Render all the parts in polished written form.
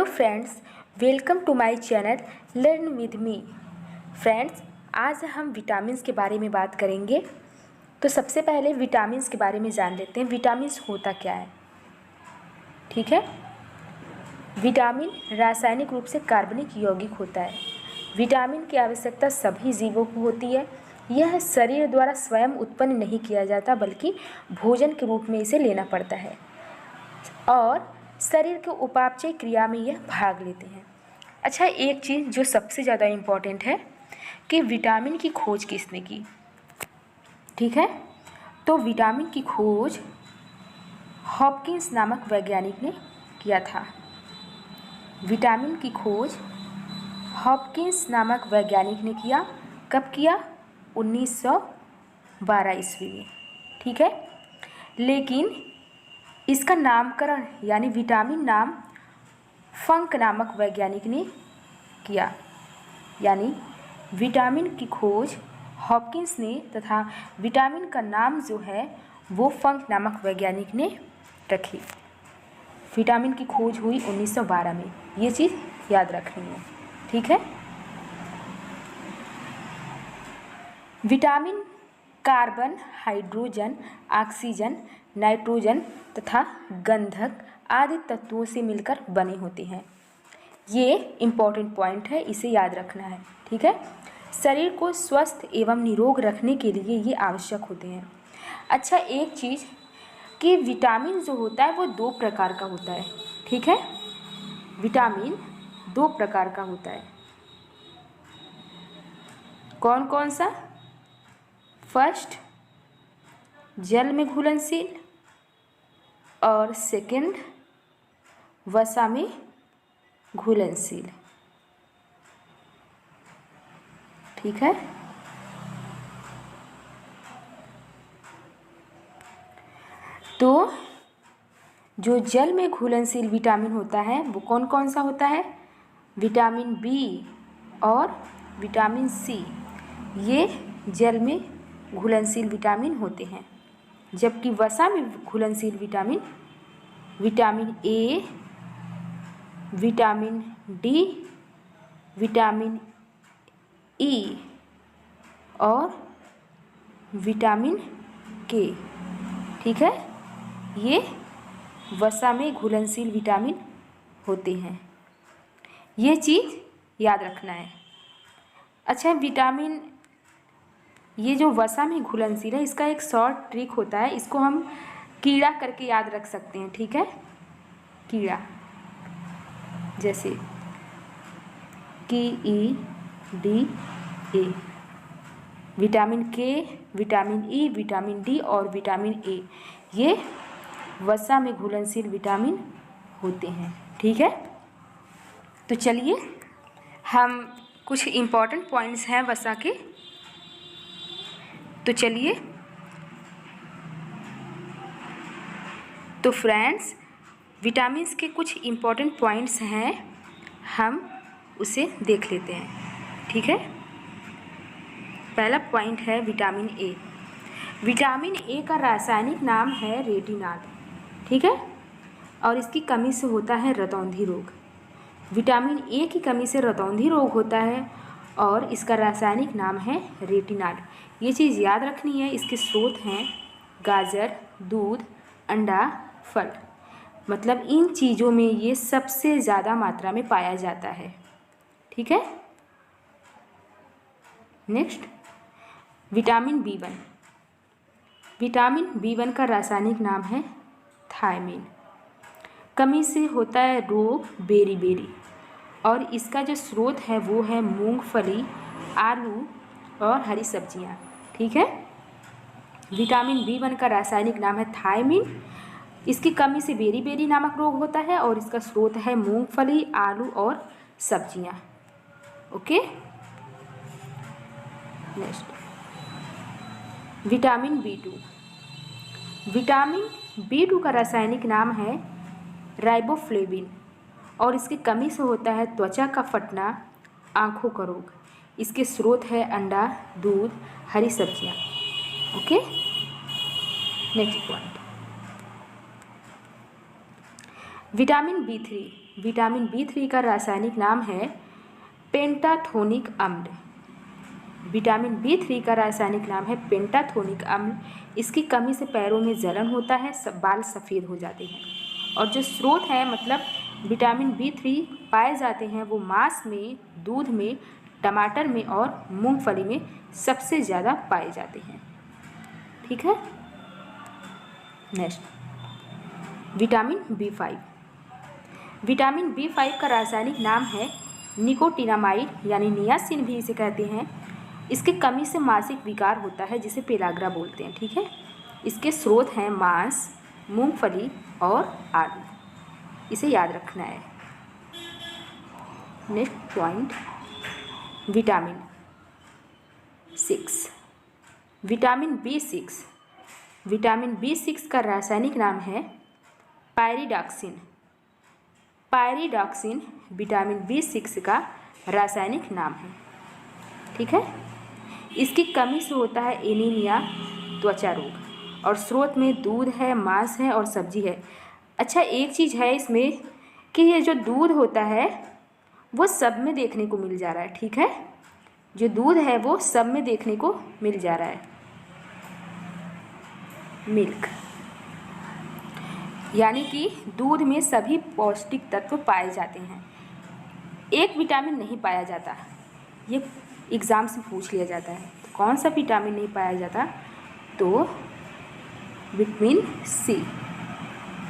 Hello friends, welcome to my channel learn with me. Friends, आज हम vitamins के बारे में बात करेंगे। तो सबसे पहले विटामिन्स के बारे में जान लेते हैं। विटामिन्स होता क्या है, ठीक है। विटामिन रासायनिक रूप से कार्बनिक यौगिक होता है। विटामिन की आवश्यकता सभी जीवों को होती है। यह शरीर द्वारा स्वयं उत्पन्न नहीं किया जाता, बल्कि भोजन के रूप में इसे लेना पड़ता है और शरीर के उपापचय क्रिया में यह भाग लेते हैं। अच्छा, एक चीज़ जो सबसे ज़्यादा इम्पॉर्टेंट है कि विटामिन की खोज किसने की, ठीक है। तो विटामिन की खोज हॉपकिंस नामक वैज्ञानिक ने किया था। विटामिन की खोज हॉपकिंस नामक वैज्ञानिक ने किया। कब किया? 1912 ईस्वी में, ठीक है। लेकिन इसका नामकरण यानी विटामिन नाम फंक नामक वैज्ञानिक ने किया। यानी विटामिन की खोज हॉपकिंस ने तथा विटामिन का नाम जो है वो फंक नामक वैज्ञानिक ने रखी। विटामिन की खोज हुई 1912 में, ये चीज़ याद रखनी है, ठीक है। Vitamin carbon, hydrogen, oxygen, nitrogen तथा गंधक आदि तत्वों से मिलकर बने होते हैं। ये इम्पॉर्टेंट पॉइंट है, इसे याद रखना है, ठीक है। शरीर को स्वस्थ एवं निरोग रखने के लिए ये आवश्यक होते हैं। अच्छा, एक चीज़ कि विटामिन जो होता है वो 2 प्रकार का होता है, ठीक है। विटामिन 2 प्रकार का होता है। कौन कौन सा? फर्स्ट, जल में घुलनशील, और सेकंड, वसा में घुलनशील, ठीक है। तो जो जल में घुलनशील विटामिन होता है वो कौन कौन सा होता है? विटामिन बी और विटामिन सी, ये जल में घुलनशील विटामिन होते हैं। जबकि वसा में घुलनशील vitamin vitamin A, vitamin D, vitamin E और विटामिन के, ठीक है। ये वसा में घुलनशील विटामिन होते हैं। ये चीज़ याद रखना है। अच्छा, विटामिन ये जो वसा में घुलनशील है, इसका एक शॉर्ट ट्रिक होता है, इसको हम कीड़ा करके याद रख सकते हैं, ठीक है। कीड़ा, जैसे KEDA, विटामिन के, विटामिन ई, विटामिन डी और विटामिन ए, ये वसा में घुलनशील विटामिन होते हैं, ठीक है। तो चलिए हम कुछ इम्पॉर्टेंट पॉइंट्स हैं वसा के, तो चलिए। तो फ्रेंड्स, विटामिन्स के कुछ इम्पॉर्टेंट पॉइंट्स हैं, हम उसे देख लेते हैं, ठीक है। पहला पॉइंट है विटामिन ए। विटामिन ए का रासायनिक नाम है रेटिनॉल, ठीक है। और इसकी कमी से होता है रतौंधी रोग। विटामिन ए की कमी से रतौंधी रोग होता है और इसका रासायनिक नाम है रेटिनॉल। ये चीज़ याद रखनी है। इसके स्रोत हैं गाजर, दूध, अंडा, फल, मतलब इन चीज़ों में ये सबसे ज़्यादा मात्रा में पाया जाता है, ठीक है। Next, vitamin B1। Vitamin B1 का रासायनिक नाम है थायमिन। कमी से होता है रोग बेरी और इसका जो स्रोत है वो है मूंगफली, आलू और हरी सब्जियां, ठीक है। विटामिन B1 का रासायनिक नाम है थायमिन। इसकी कमी से बेरी नामक रोग होता है और इसका स्रोत है मूंगफली, आलू और सब्जियां, okay. Next, vitamin B2। Vitamin B2 का रासायनिक नाम है राइबोफ्लेविन और इसकी कमी से होता है त्वचा का फटना, आँखों का रोग। इसके स्रोत है अंडा, दूध, हरी सब्जियां, okay. Next point, vitamin B3। Vitamin B3 का रासायनिक नाम है पेंटाथोनिक अम्ल। विटामिन B3 का रासायनिक नाम है पेंटाथोनिक अम्ल। इसकी कमी से पैरों में जलन होता है, बाल सफ़ेद हो जाते हैं। और जो स्रोत है मतलब विटामिन B3 पाए जाते हैं वो मांस में, दूध में, टमाटर में और मूंगफली में सबसे ज़्यादा पाए जाते हैं। ठीक है। Next, vitamin B5। Vitamin B5 का रासायनिक नाम है निकोटिनामाइड यानी नियासिन भी इसे कहते हैं। इसकी कमी से मासिक विकार होता है जिसे पेलाग्रा बोलते हैं। ठीक है। इसके स्रोत हैं मांस, मूंगफली और आलू। इसे याद रखना है। Next point, vitamin 6। Vitamin B6। Vitamin B6 का रासायनिक नाम है पायरिडॉक्सिन। पायरिडॉक्सिन विटामिन B6 का रासायनिक नाम है। ठीक है। इसकी कमी से होता है एनीमिया, त्वचा रोग। और स्रोत में दूध है, मांस है और सब्जी है। अच्छा, एक चीज़ है इसमें कि ये जो दूध होता है वो सब में देखने को मिल जा रहा है। ठीक है। जो दूध है वो सब में देखने को मिल जा रहा है। मिल्क यानी कि दूध में सभी पौष्टिक तत्व पाए जाते हैं। एक विटामिन नहीं पाया जाता, ये एग्ज़ाम से पूछ लिया जाता है। तो कौन सा विटामिन नहीं पाया जाता? तो विटामिन C।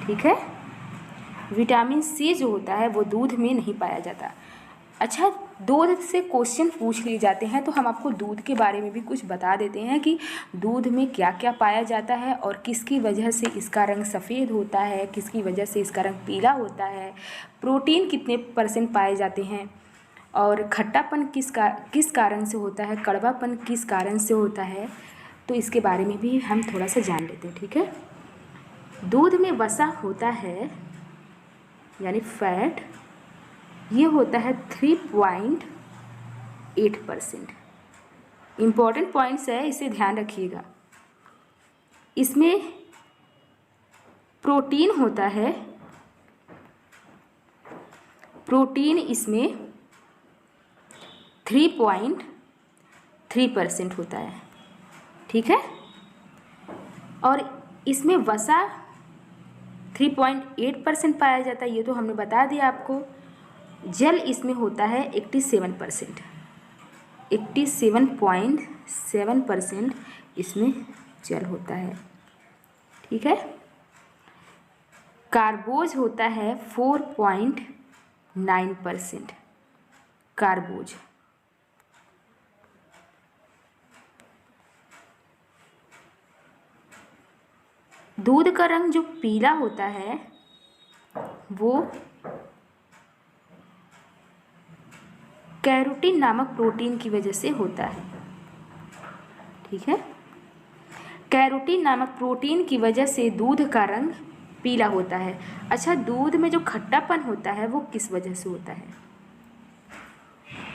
ठीक है। विटामिन C जो होता है वो दूध में नहीं पाया जाता। अच्छा, दूध से क्वेश्चन पूछ लिए जाते हैं तो हम आपको दूध के बारे में भी कुछ बता देते हैं कि दूध में क्या क्या पाया जाता है और किसकी वजह से इसका रंग सफ़ेद होता है, किसकी वजह से इसका रंग पीला होता है, प्रोटीन कितने % पाए जाते हैं और खट्टापन किस कारण से होता है, कड़वापन किस कारण से होता है। तो इसके बारे में भी हम थोड़ा सा जान लेते हैं। ठीक है। दूध में वसा होता है यानी फैट, ये होता है 3.8%। इम्पॉर्टेंट पॉइंट्स है, इसे ध्यान रखिएगा। इसमें प्रोटीन होता है, प्रोटीन इसमें 3.3% होता है। ठीक है। और इसमें वसा 3.8% पाया जाता है, ये तो हमने बता दिया आपको। जल इसमें होता है 87%। 87.7% इसमें जल होता है। ठीक है। कार्बोज होता है 4.9%। कार्बोज। दूध का रंग जो पीला होता है वो कैरोटीन नामक प्रोटीन की वजह से होता है। ठीक है। कैरोटीन नामक प्रोटीन की वजह से दूध का रंग पीला होता है। अच्छा, दूध में जो खट्टापन होता है वो किस वजह से होता है?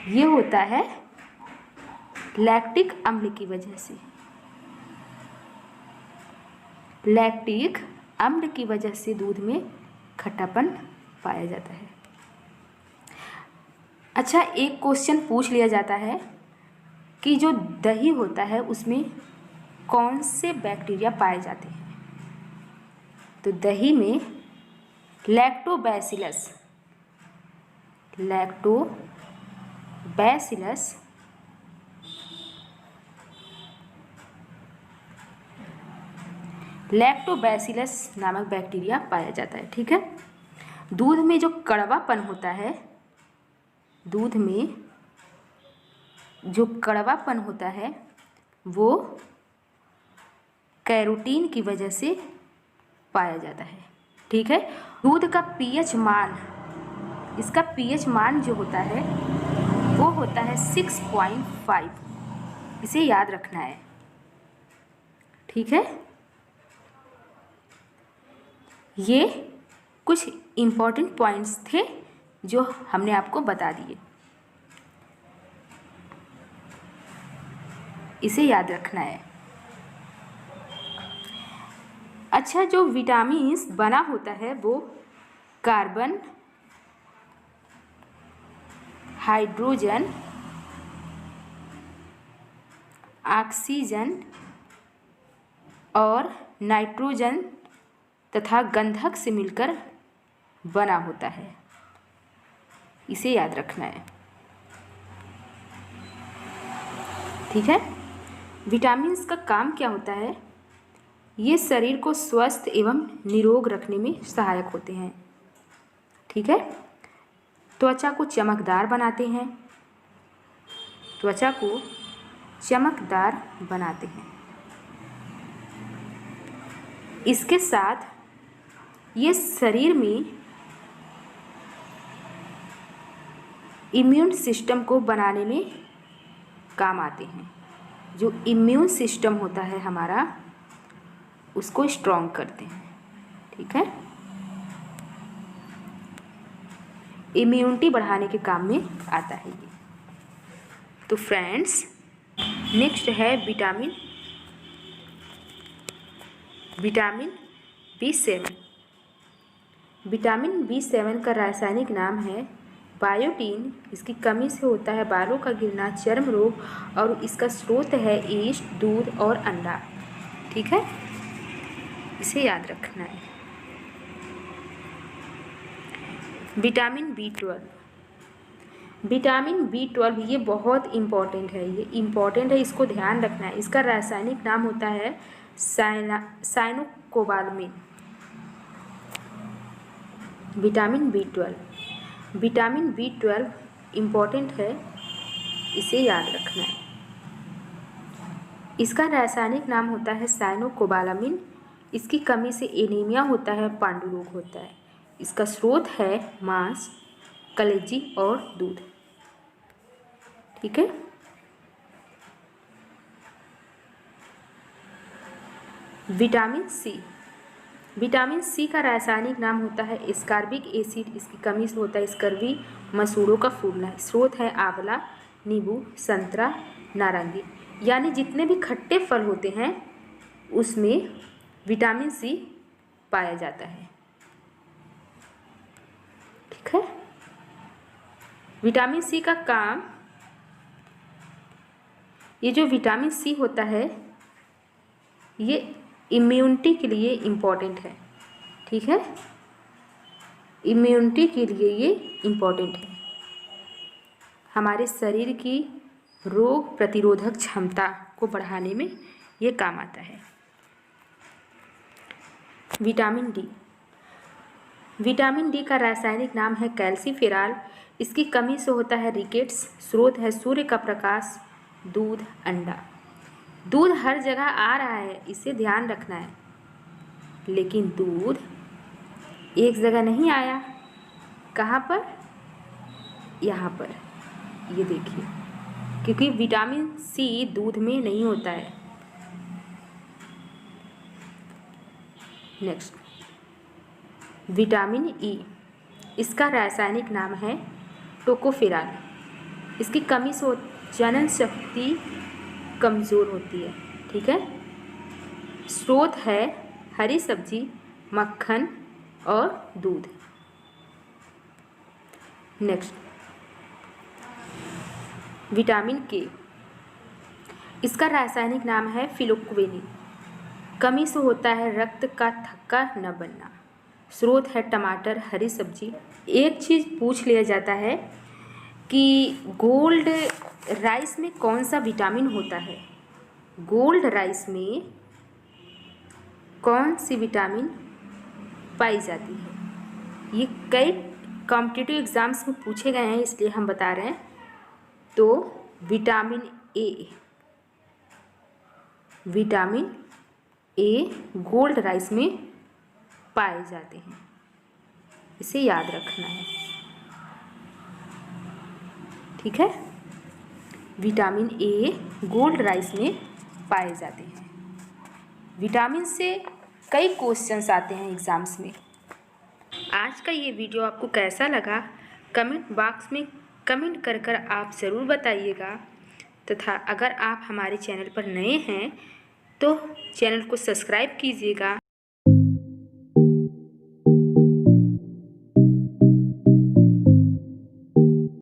ये होता है लैक्टिक अम्ल की वजह से। लैक्टिक अम्ल की वजह से दूध में खट्टापन पाया जाता है। अच्छा, एक क्वेश्चन पूछ लिया जाता है कि जो दही होता है उसमें कौन से बैक्टीरिया पाए जाते हैं? तो दही में लैक्टोबैसिलस, लैक्टोबैसिलस लैक्टोबैसिलस नामक बैक्टीरिया पाया जाता है। ठीक है। दूध में जो कड़वापन होता है, दूध में जो कड़वापन होता है वो कैरोटीन की वजह से पाया जाता है। ठीक है। दूध का पीएच मान, इसका पीएच मान जो होता है वो होता है 6.5। इसे याद रखना है। ठीक है। ये कुछ इम्पॉर्टेंट पॉइंट्स थे जो हमने आपको बता दिए, इसे याद रखना है। अच्छा, जो विटामिन्स बना होता है वो कार्बन, हाइड्रोजन, ऑक्सीजन और नाइट्रोजन तथा गंधक से मिलकर बना होता है। इसे याद रखना है, ठीक है। विटामिन्स का काम क्या होता है? ये शरीर को स्वस्थ एवं निरोग रखने में सहायक होते हैं, ठीक है। त्वचा को चमकदार बनाते हैं, त्वचा को चमकदार बनाते हैं। इसके साथ ये शरीर में इम्यून सिस्टम को बनाने में काम आते हैं। जो इम्यून सिस्टम होता है हमारा, उसको स्ट्रॉन्ग करते हैं, ठीक है। इम्यूनिटी बढ़ाने के काम में आता है ये। तो फ्रेंड्स, नेक्स्ट है विटामिन B7। विटामिन B7 का रासायनिक नाम है बायोटीन। इसकी कमी से होता है बालों का गिरना, चर्म रोग, और इसका स्रोत है ईस्ट, दूध और अंडा, ठीक है। इसे याद रखना है। विटामिन B12 ये बहुत इम्पॉर्टेंट है, इसको ध्यान रखना है। इसका रासायनिक नाम होता है साइनोकोबालामिन। विटामिन B12 इम्पॉर्टेंट है, इसे याद रखना है। इसका रासायनिक नाम होता है साइनोकोबालामिन। इसकी कमी से एनीमिया होता है, पांडु रोग होता है। इसका स्रोत है मांस, कलेजी और दूध, ठीक है। विटामिन सी का रासायनिक नाम होता है एस्कॉर्बिक एसिड। इसकी कमी से होता है स्कर्वी, मसूड़ों का फूलना। स्रोत है आंवला, नींबू, संतरा, नारंगी। यानी जितने भी खट्टे फल होते हैं उसमें विटामिन सी पाया जाता है, ठीक है। विटामिन सी का काम, ये जो विटामिन सी होता है ये इम्यूनिटी के लिए इम्पॉर्टेंट है, ठीक है। इम्यूनिटी के लिए ये इम्पॉर्टेंट है। हमारे शरीर की रोग प्रतिरोधक क्षमता को बढ़ाने में ये काम आता है। विटामिन डी का रासायनिक नाम है कैल्सीफेरॉल। इसकी कमी से होता है रिकेट्स। स्रोत है सूर्य का प्रकाश, दूध, अंडा। दूध हर जगह आ रहा है, इसे ध्यान रखना है, लेकिन दूध एक जगह नहीं आया। कहाँ पर? यहाँ पर, ये देखिए, क्योंकि विटामिन सी दूध में नहीं होता है। Next, vitamin E. इसका रासायनिक नाम है टोकोफेरॉल। इसकी कमी से जनन शक्ति कमज़ोर होती है, ठीक है। स्रोत है हरी सब्जी, मक्खन और दूध। नेक्स्ट, विटामिन के। इसका रासायनिक नाम है फिलोक्वेनिन। कमी से होता है रक्त का थक्का न बनना। स्रोत है टमाटर, हरी सब्जी। एक चीज़ पूछ लिया जाता है कि गोल्ड राइस में कौन सा विटामिन होता है? गोल्ड राइस में कौन सी विटामिन पाई जाती है? ये कई कॉम्पिटिटिव एग्ज़ाम्स में पूछे गए हैं, इसलिए हम बता रहे हैं। तो विटामिन ए गोल्ड राइस में पाए जाते हैं, इसे याद रखना है, ठीक है। विटामिन ए गोल्ड राइस में पाए जाते हैं। विटामिन से कई क्वेश्चंस आते हैं एग्ज़ाम्स में। आज का ये वीडियो आपको कैसा लगा कमेंट बॉक्स में कमेंट कर आप ज़रूर बताइएगा, तथा अगर आप हमारे चैनल पर नए हैं तो चैनल को सब्सक्राइब कीजिएगा।